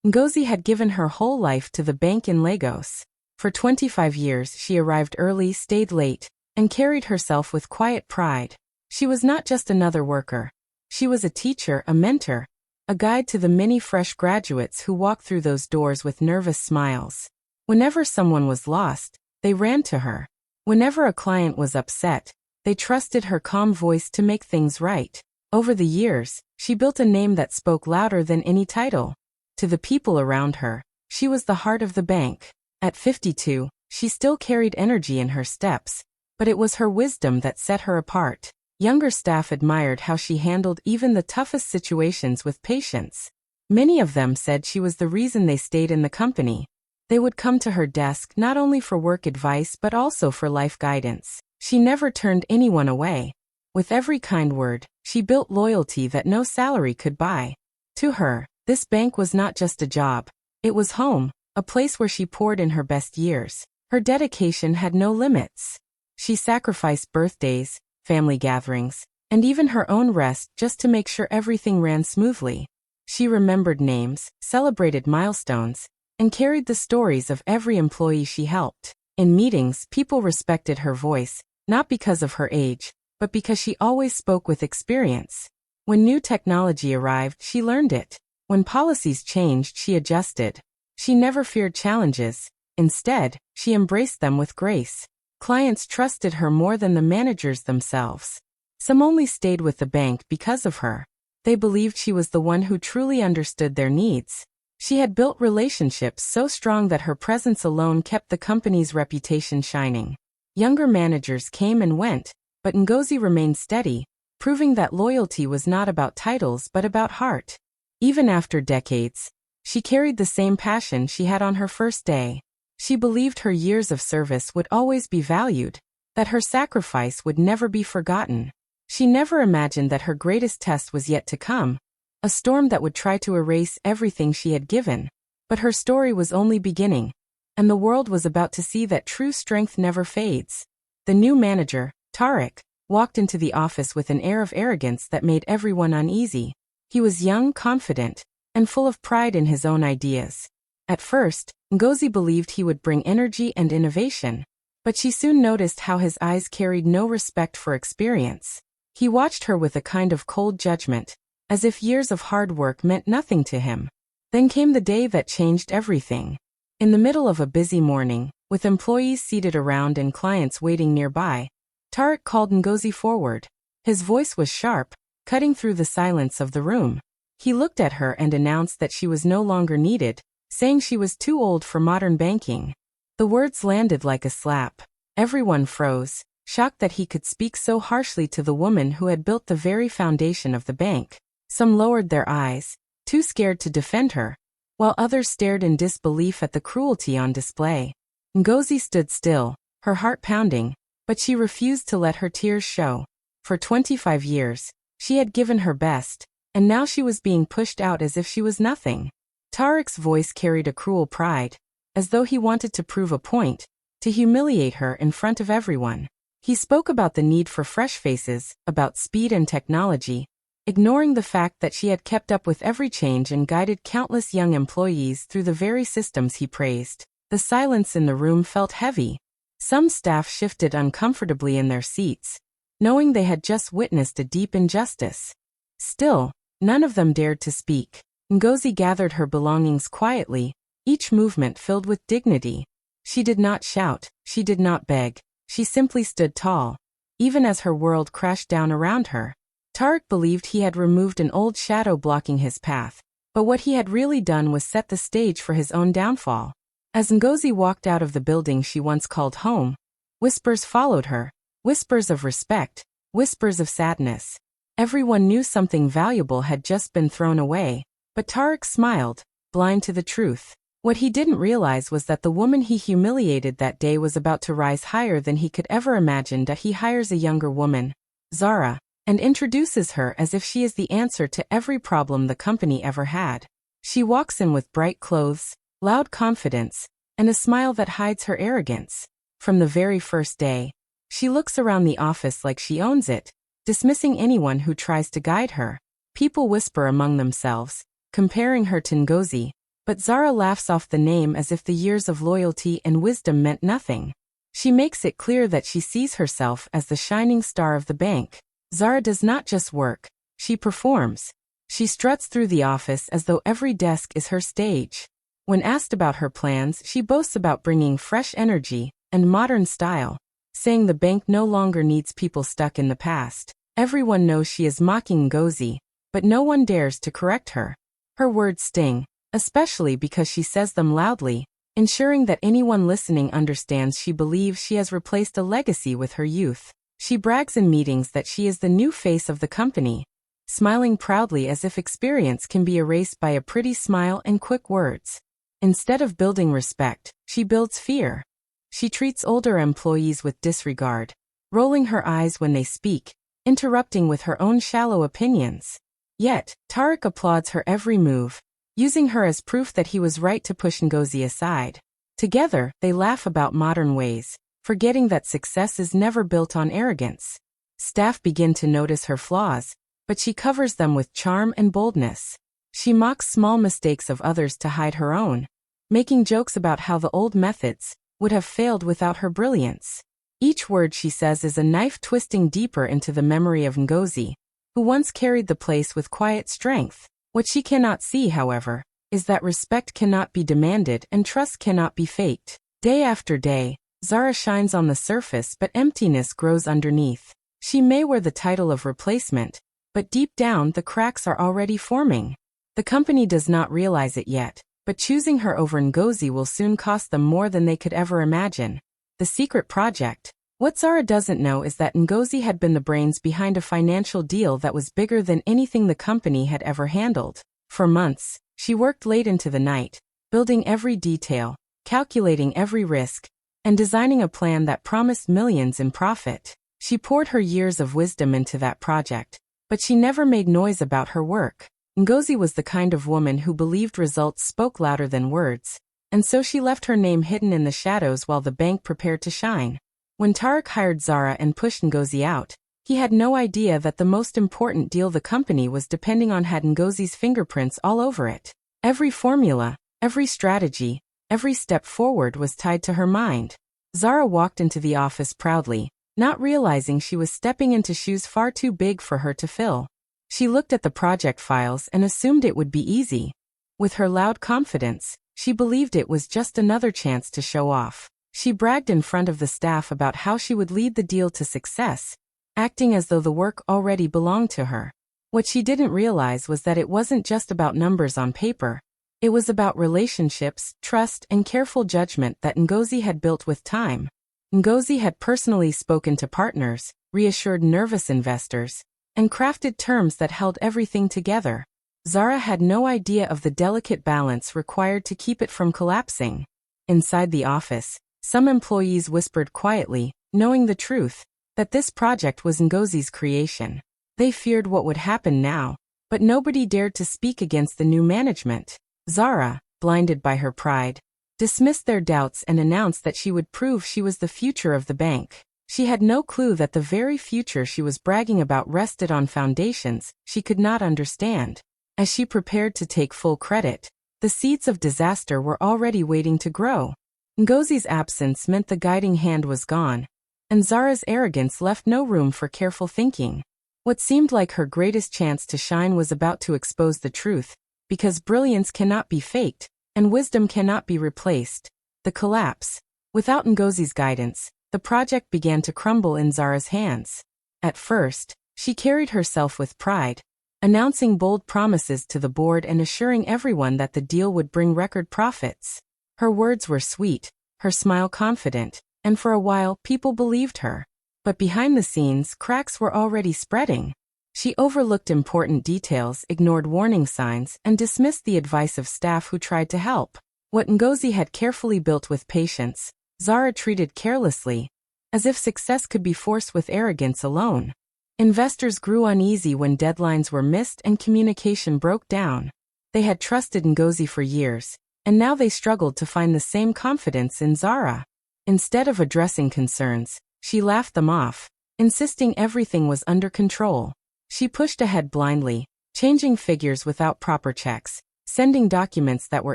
Ngozi had given her whole life to the bank in Lagos. For 25 years she arrived early, stayed late, and carried herself with quiet pride. She was not just another worker. She was a teacher, a mentor, a guide to the many fresh graduates who walked through those doors with nervous smiles. Whenever someone was lost, they ran to her. Whenever a client was upset, they trusted her calm voice to make things right. Over the years, she built a name that spoke louder than any title. To the people around her, she was the heart of the bank. At 52, she still carried energy in her steps, but it was her wisdom that set her apart. Younger staff admired how she handled even the toughest situations with patience. Many of them said she was the reason they stayed in the company. They would come to her desk not only for work advice but also for life guidance. She never turned anyone away. With every kind word, she built loyalty that no salary could buy. To her, this bank was not just a job. It was home, a place where she poured in her best years. Her dedication had no limits. She sacrificed birthdays, family gatherings, and even her own rest just to make sure everything ran smoothly. She remembered names, celebrated milestones, and carried the stories of every employee she helped. In meetings, people respected her voice, not because of her age, but because she always spoke with experience. When new technology arrived, she learned it. When policies changed, she adjusted. She never feared challenges. Instead, she embraced them with grace. Clients trusted her more than the managers themselves. Some only stayed with the bank because of her. They believed she was the one who truly understood their needs. She had built relationships so strong that her presence alone kept the company's reputation shining. Younger managers came and went, but Ngozi remained steady, proving that loyalty was not about titles but about heart. Even after decades, she carried the same passion she had on her first day. She believed her years of service would always be valued, that her sacrifice would never be forgotten. She never imagined that her greatest test was yet to come, a storm that would try to erase everything she had given. But her story was only beginning, and the world was about to see that true strength never fades. The new manager, Tariq, walked into the office with an air of arrogance that made everyone uneasy. He was young, confident, and full of pride in his own ideas. At first, Ngozi believed he would bring energy and innovation, but she soon noticed how his eyes carried no respect for experience. He watched her with a kind of cold judgment, as if years of hard work meant nothing to him. Then came the day that changed everything. In the middle of a busy morning, with employees seated around and clients waiting nearby, Tariq called Ngozi forward. His voice was sharp, cutting through the silence of the room. He looked at her and announced that she was no longer needed, saying she was too old for modern banking. The words landed like a slap. Everyone froze, shocked that he could speak so harshly to the woman who had built the very foundation of the bank. Some lowered their eyes, too scared to defend her, while others stared in disbelief at the cruelty on display. Ngozi stood still, her heart pounding, but she refused to let her tears show. For 25 years, she had given her best, and now she was being pushed out as if she was nothing. Tariq's voice carried a cruel pride, as though he wanted to prove a point, to humiliate her in front of everyone. He spoke about the need for fresh faces, about speed and technology, ignoring the fact that she had kept up with every change and guided countless young employees through the very systems he praised. The silence in the room felt heavy. Some staff shifted uncomfortably in their seats, knowing they had just witnessed a deep injustice. Still, none of them dared to speak. Ngozi gathered her belongings quietly, each movement filled with dignity. She did not shout, she did not beg, she simply stood tall, even as her world crashed down around her. Tariq believed he had removed an old shadow blocking his path, but what he had really done was set the stage for his own downfall. As Ngozi walked out of the building she once called home, whispers followed her, whispers of respect, whispers of sadness. Everyone knew something valuable had just been thrown away, but Tariq smiled, blind to the truth. What he didn't realize was that the woman he humiliated that day was about to rise higher than he could ever imagine. That he hires a younger woman, Zara, and introduces her as if she is the answer to every problem the company ever had. She walks in with bright clothes, loud confidence, and a smile that hides her arrogance. From the very first day, she looks around the office like she owns it, dismissing anyone who tries to guide her. People whisper among themselves, comparing her to Ngozi, But Zara laughs off the name as if the years of loyalty and wisdom meant nothing. She makes it clear that she sees herself as the shining star of the bank. Zara does not just work, she performs. She struts through the office as though every desk is her stage. When asked about her plans, she boasts about bringing fresh energy and modern style, saying the bank no longer needs people stuck in the past. Everyone knows she is mocking Ngozi, but no one dares to correct her. Her words sting, especially because she says them loudly, ensuring that anyone listening understands she believes she has replaced a legacy with her youth. She brags in meetings that she is the new face of the company, smiling proudly as if experience can be erased by a pretty smile and quick words. Instead of building respect, she builds fear. She treats older employees with disregard, rolling her eyes when they speak, interrupting with her own shallow opinions. Yet, Tariq applauds her every move, using her as proof that he was right to push Ngozi aside. Together, they laugh about modern ways, forgetting that success is never built on arrogance. Staff begin to notice her flaws, but she covers them with charm and boldness. She mocks small mistakes of others to hide her own, making jokes about how the old methods would have failed without her brilliance. Each word she says is a knife twisting deeper into the memory of Ngozi, who once carried the place with quiet strength. What she cannot see, however, is that respect cannot be demanded and trust cannot be faked. Day after day, Zara shines on the surface but emptiness grows underneath. She may wear the title of replacement, but deep down the cracks are already forming. The company does not realize it yet, but choosing her over Ngozi will soon cost them more than they could ever imagine. The secret project. What Zara doesn't know is that Ngozi had been the brains behind a financial deal that was bigger than anything the company had ever handled. For months, she worked late into the night, building every detail, calculating every risk, and designing a plan that promised millions in profit. She poured her years of wisdom into that project, but she never made noise about her work. Ngozi was the kind of woman who believed results spoke louder than words, and so she left her name hidden in the shadows while the bank prepared to shine. When Tariq hired Zara and pushed Ngozi out, he had no idea that the most important deal the company was depending on had Ngozi's fingerprints all over it. Every formula, every strategy, every step forward was tied to her mind. Zara walked into the office proudly, not realizing she was stepping into shoes far too big for her to fill. She looked at the project files and assumed it would be easy. With her loud confidence, she believed it was just another chance to show off. She bragged in front of the staff about how she would lead the deal to success, acting as though the work already belonged to her. What she didn't realize was that it wasn't just about numbers on paper. It was about relationships, trust, and careful judgment that Ngozi had built with time. Ngozi had personally spoken to partners, reassured nervous investors, and crafted terms that held everything together. Zara had no idea of the delicate balance required to keep it from collapsing. Inside the office, some employees whispered quietly, knowing the truth, that this project was Ngozi's creation. They feared what would happen now, but nobody dared to speak against the new management. Zara, blinded by her pride, dismissed their doubts and announced that she would prove she was the future of the bank. She had no clue that the very future she was bragging about rested on foundations she could not understand. As she prepared to take full credit, the seeds of disaster were already waiting to grow. Ngozi's absence meant the guiding hand was gone, and Zara's arrogance left no room for careful thinking. What seemed like her greatest chance to shine was about to expose the truth, because brilliance cannot be faked, and wisdom cannot be replaced. The collapse. Without Ngozi's guidance, the project began to crumble in Zara's hands. At first, she carried herself with pride, announcing bold promises to the board and assuring everyone that the deal would bring record profits. Her words were sweet, her smile confident, and for a while people believed her. But behind the scenes, cracks were already spreading. She overlooked important details, ignored warning signs, and dismissed the advice of staff who tried to help. What Ngozi had carefully built with patience, Zara treated carelessly, as if success could be forced with arrogance alone. Investors grew uneasy when deadlines were missed and communication broke down. They had trusted Ngozi for years, and now they struggled to find the same confidence in Zara. Instead of addressing concerns, she laughed them off, insisting everything was under control. She pushed ahead blindly, changing figures without proper checks, sending documents that were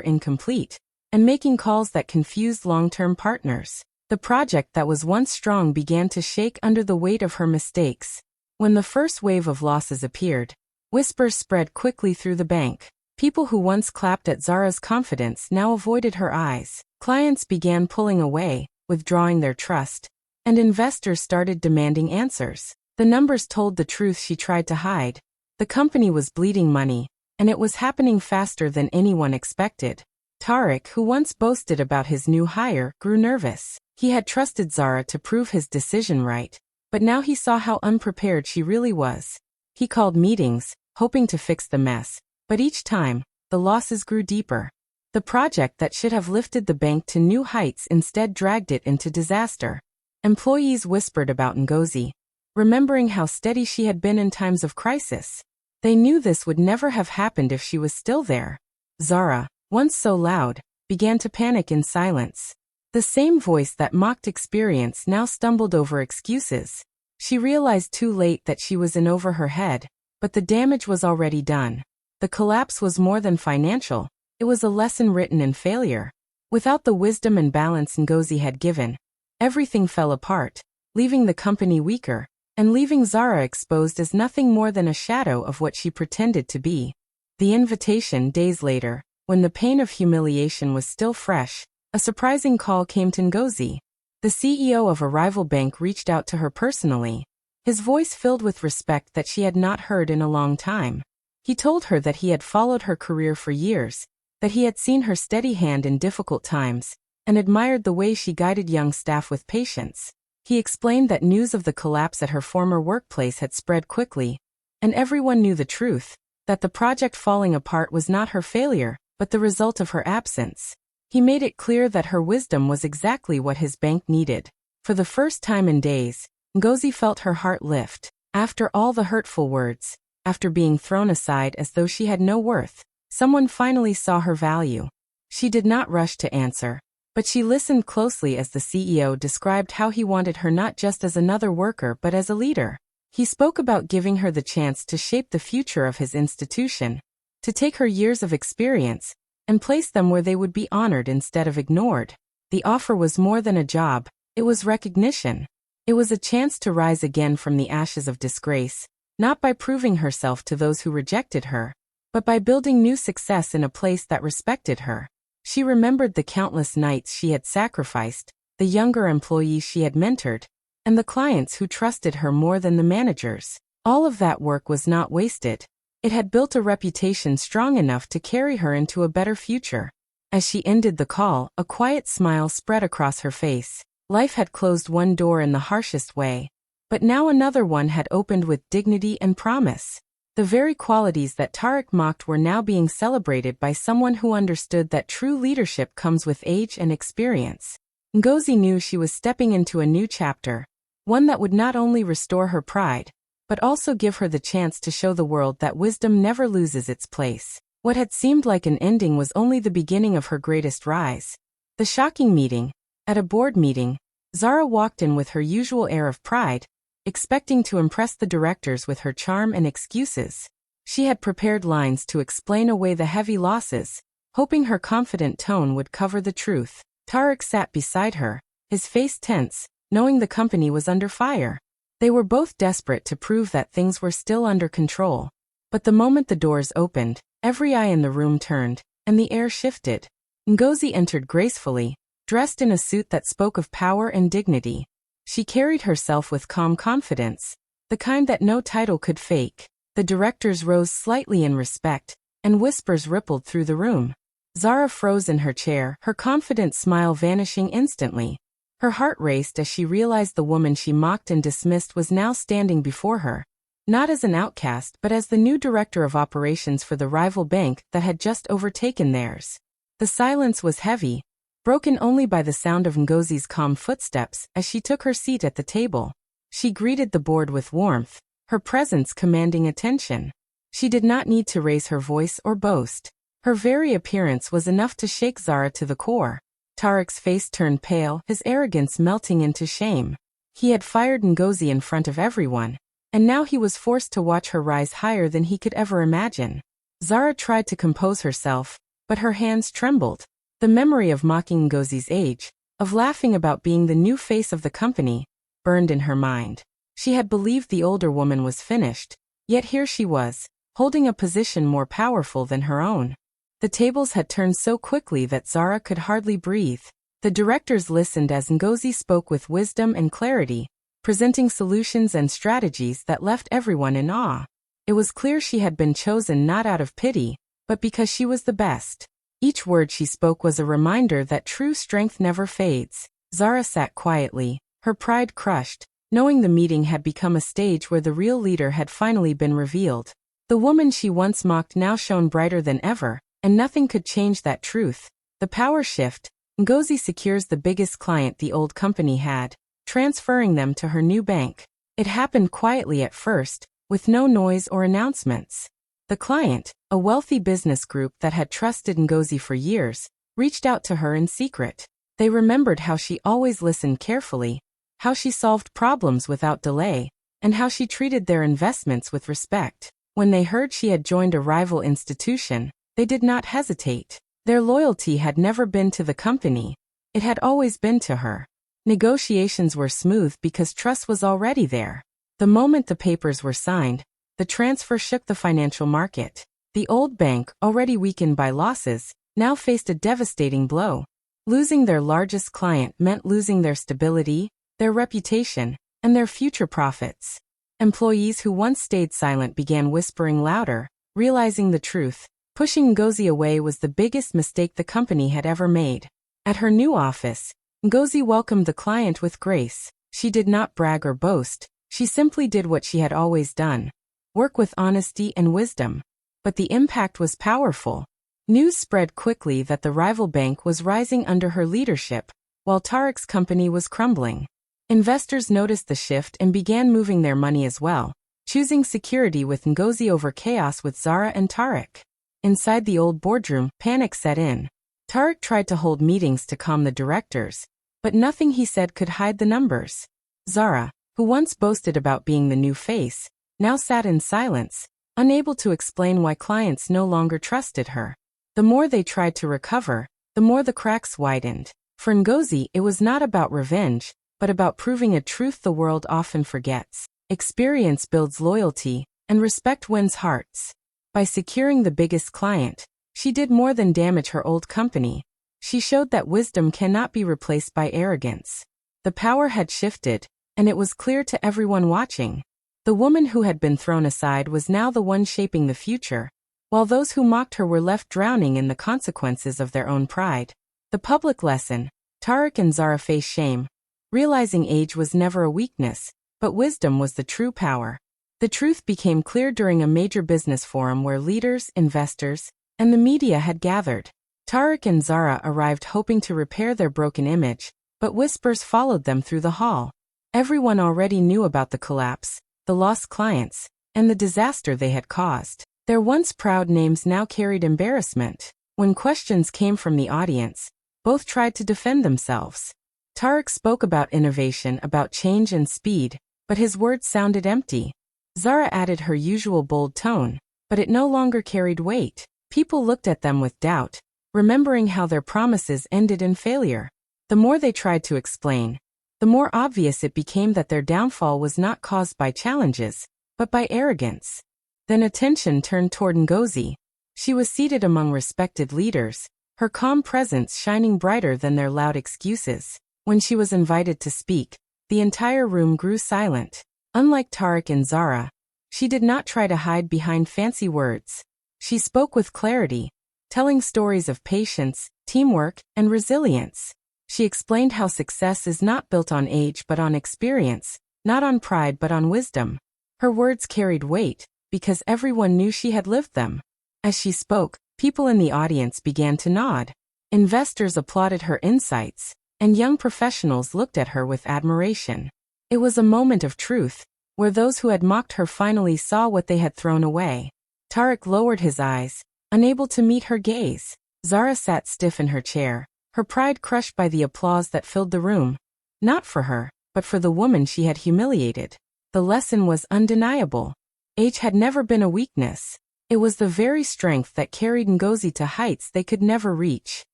incomplete, and making calls that confused long-term partners. The project that was once strong began to shake under the weight of her mistakes. When the first wave of losses appeared, whispers spread quickly through the bank. People who once clapped at Zara's confidence now avoided her eyes. Clients began pulling away, withdrawing their trust, and investors started demanding answers. The numbers told the truth she tried to hide. The company was bleeding money, and it was happening faster than anyone expected. Tarek, who once boasted about his new hire, grew nervous. He had trusted Zara to prove his decision right, but now he saw how unprepared she really was. He called meetings, hoping to fix the mess, but each time, the losses grew deeper. The project that should have lifted the bank to new heights instead dragged it into disaster. Employees whispered about Ngozi, remembering how steady she had been in times of crisis. They knew this would never have happened if she was still there. Zara, once so loud, began to panic in silence. The same voice that mocked experience now stumbled over excuses. She realized too late that she was in over her head, but the damage was already done. The collapse was more than financial, it was a lesson written in failure. Without the wisdom and balance Ngozi had given, everything fell apart, leaving the company weaker, and leaving Zara exposed as nothing more than a shadow of what she pretended to be. The invitation, days later, when the pain of humiliation was still fresh, a surprising call came to Ngozi. The CEO of a rival bank reached out to her personally, his voice filled with respect that she had not heard in a long time. He told her that he had followed her career for years, that he had seen her steady hand in difficult times, and admired the way she guided young staff with patience. He explained that news of the collapse at her former workplace had spread quickly, and everyone knew the truth, that the project falling apart was not her failure, but the result of her absence. He made it clear that her wisdom was exactly what his bank needed. For the first time in days, Ngozi felt her heart lift. After all the hurtful words, after being thrown aside as though she had no worth, someone finally saw her value. She did not rush to answer, but she listened closely as the CEO described how he wanted her not just as another worker but as a leader. He spoke about giving her the chance to shape the future of his institution, to take her years of experience, and place them where they would be honored instead of ignored. The offer was more than a job, it was recognition. It was a chance to rise again from the ashes of disgrace, not by proving herself to those who rejected her, but by building new success in a place that respected her. She remembered the countless nights she had sacrificed, the younger employees she had mentored, and the clients who trusted her more than the managers. All of that work was not wasted. It had built a reputation strong enough to carry her into a better future. As she ended the call, a quiet smile spread across her face. Life had closed one door in the harshest way, but now another one had opened with dignity and promise. The very qualities that Tarek mocked were now being celebrated by someone who understood that true leadership comes with age and experience. Ngozi knew she was stepping into a new chapter, one that would not only restore her pride, but also give her the chance to show the world that wisdom never loses its place. What had seemed like an ending was only the beginning of her greatest rise. The shocking meeting. At a board meeting, Zara walked in with her usual air of pride, expecting to impress the directors with her charm and excuses. She had prepared lines to explain away the heavy losses, hoping her confident tone would cover the truth. Tarek sat beside her, his face tense, knowing the company was under fire. They were both desperate to prove that things were still under control. But the moment the doors opened, every eye in the room turned, and the air shifted. Ngozi entered gracefully, dressed in a suit that spoke of power and dignity. She carried herself with calm confidence, the kind that no title could fake. The directors rose slightly in respect, and whispers rippled through the room. Zara froze in her chair, her confident smile vanishing instantly. Her heart raced as she realized the woman she mocked and dismissed was now standing before her, not as an outcast but as the new director of operations for the rival bank that had just overtaken theirs. The silence was heavy, broken only by the sound of Ngozi's calm footsteps as she took her seat at the table. She greeted the board with warmth, her presence commanding attention. She did not need to raise her voice or boast. Her very appearance was enough to shake Zara to the core. Tarek's face turned pale, his arrogance melting into shame. He had fired Ngozi in front of everyone, and now he was forced to watch her rise higher than he could ever imagine. Zara tried to compose herself, but her hands trembled. The memory of mocking Ngozi's age, of laughing about being the new face of the company, burned in her mind. She had believed the older woman was finished, yet here she was, holding a position more powerful than her own. The tables had turned so quickly that Zara could hardly breathe. The directors listened as Ngozi spoke with wisdom and clarity, presenting solutions and strategies that left everyone in awe. It was clear she had been chosen not out of pity, but because she was the best. Each word she spoke was a reminder that true strength never fades. Zara sat quietly, her pride crushed, knowing the meeting had become a stage where the real leader had finally been revealed. The woman she once mocked now shone brighter than ever, and nothing could change that truth. The power shift. Ngozi secures the biggest client the old company had, transferring them to her new bank. It happened quietly at first, with no noise or announcements. The client, a wealthy business group that had trusted Ngozi for years, reached out to her in secret. They remembered how she always listened carefully, how she solved problems without delay, and how she treated their investments with respect. When they heard she had joined a rival institution, they did not hesitate. Their loyalty had never been to the company. It had always been to her. Negotiations were smooth because trust was already there. The moment the papers were signed, the transfer shook the financial market. The old bank, already weakened by losses, now faced a devastating blow. Losing their largest client meant losing their stability, their reputation, and their future profits. Employees who once stayed silent began whispering louder, realizing the truth. Pushing Ngozi away was the biggest mistake the company had ever made. At her new office, Ngozi welcomed the client with grace. She did not brag or boast, she simply did what she had always done. Work with honesty and wisdom. But the impact was powerful. News spread quickly that the rival bank was rising under her leadership, while Tariq's company was crumbling. Investors noticed the shift and began moving their money as well, choosing security with Ngozi over chaos with Zara and Tariq. Inside the old boardroom, panic set in. Tariq tried to hold meetings to calm the directors, but nothing he said could hide the numbers. Zara, who once boasted about being the new face, now sat in silence, unable to explain why clients no longer trusted her. The more they tried to recover, the more the cracks widened. For Ngozi, it was not about revenge, but about proving a truth the world often forgets. Experience builds loyalty, and respect wins hearts. By securing the biggest client, she did more than damage her old company. She showed that wisdom cannot be replaced by arrogance. The power had shifted, and it was clear to everyone watching. The woman who had been thrown aside was now the one shaping the future, while those who mocked her were left drowning in the consequences of their own pride. The public lesson. Tariq and Zara faced shame, realizing age was never a weakness, but wisdom was the true power. The truth became clear during a major business forum where leaders, investors, and the media had gathered. Tariq and Zara arrived hoping to repair their broken image, but whispers followed them through the hall. Everyone already knew about the collapse, the lost clients, and the disaster they had caused. Their once proud names now carried embarrassment. When questions came from the audience, both tried to defend themselves. Tariq spoke about innovation, about change and speed, but his words sounded empty. Zara added her usual bold tone, but it no longer carried weight. People looked at them with doubt, remembering how their promises ended in failure. The more they tried to explain, the more obvious it became that their downfall was not caused by challenges, but by arrogance. Then attention turned toward Ngozi. She was seated among respected leaders, her calm presence shining brighter than their loud excuses. When she was invited to speak, the entire room grew silent. Unlike Tariq and Zara, she did not try to hide behind fancy words. She spoke with clarity, telling stories of patience, teamwork, and resilience. She explained how success is not built on age but on experience, not on pride but on wisdom. Her words carried weight, because everyone knew she had lived them. As she spoke, people in the audience began to nod. Investors applauded her insights, and young professionals looked at her with admiration. It was a moment of truth, where those who had mocked her finally saw what they had thrown away. Tariq lowered his eyes, unable to meet her gaze. Zara sat stiff in her chair, her pride crushed by the applause that filled the room. Not for her, but for the woman she had humiliated. The lesson was undeniable. Age had never been a weakness. It was the very strength that carried Ngozi to heights they could never reach.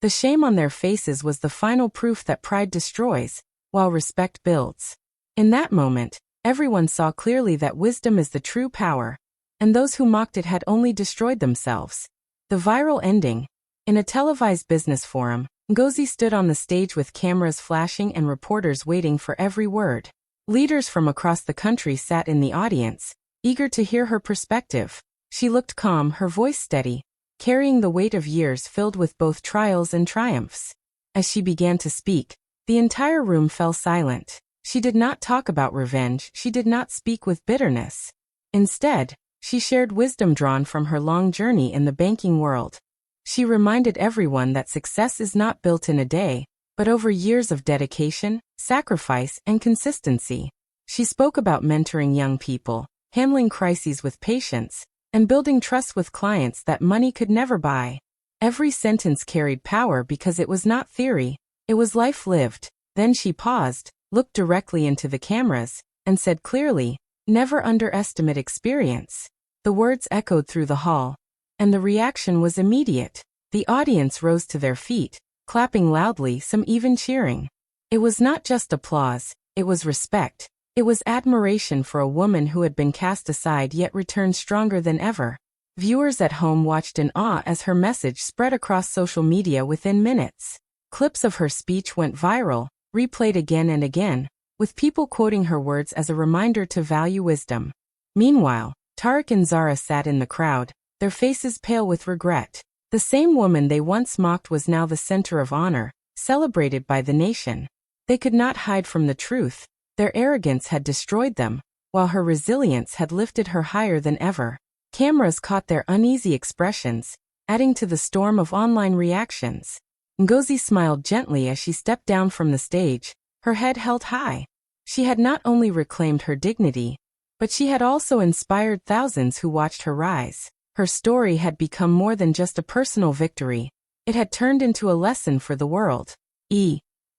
The shame on their faces was the final proof that pride destroys, while respect builds. In that moment, everyone saw clearly that wisdom is the true power, and those who mocked it had only destroyed themselves. The viral ending. In a televised business forum, Ngozi stood on the stage with cameras flashing and reporters waiting for every word. Leaders from across the country sat in the audience, eager to hear her perspective. She looked calm, her voice steady, carrying the weight of years filled with both trials and triumphs. As she began to speak, the entire room fell silent. She did not talk about revenge, she did not speak with bitterness. Instead, she shared wisdom drawn from her long journey in the banking world. She reminded everyone that success is not built in a day, but over years of dedication, sacrifice, and consistency. She spoke about mentoring young people, handling crises with patience, and building trust with clients that money could never buy. Every sentence carried power because it was not theory, it was life lived. Then she paused, looked directly into the cameras, and said clearly, "Never underestimate experience." The words echoed through the hall, and the reaction was immediate. The audience rose to their feet, clapping loudly, some even cheering. It was not just applause, it was respect. It was admiration for a woman who had been cast aside yet returned stronger than ever. Viewers at home watched in awe as her message spread across social media within minutes. Clips of her speech went viral, replayed again and again, with people quoting her words as a reminder to value wisdom. Meanwhile, Tariq and Zara sat in the crowd, their faces pale with regret. The same woman they once mocked was now the center of honor, celebrated by the nation. They could not hide from the truth. Their arrogance had destroyed them, while her resilience had lifted her higher than ever. Cameras caught their uneasy expressions, adding to the storm of online reactions. Ngozi smiled gently as she stepped down from the stage, her head held high. She had not only reclaimed her dignity, but she had also inspired thousands who watched her rise. Her story had become more than just a personal victory. It had turned into a lesson for the world.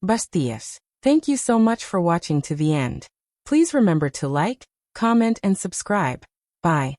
Bustias. Thank you so much for watching to the end. Please remember to like, comment, and subscribe. Bye.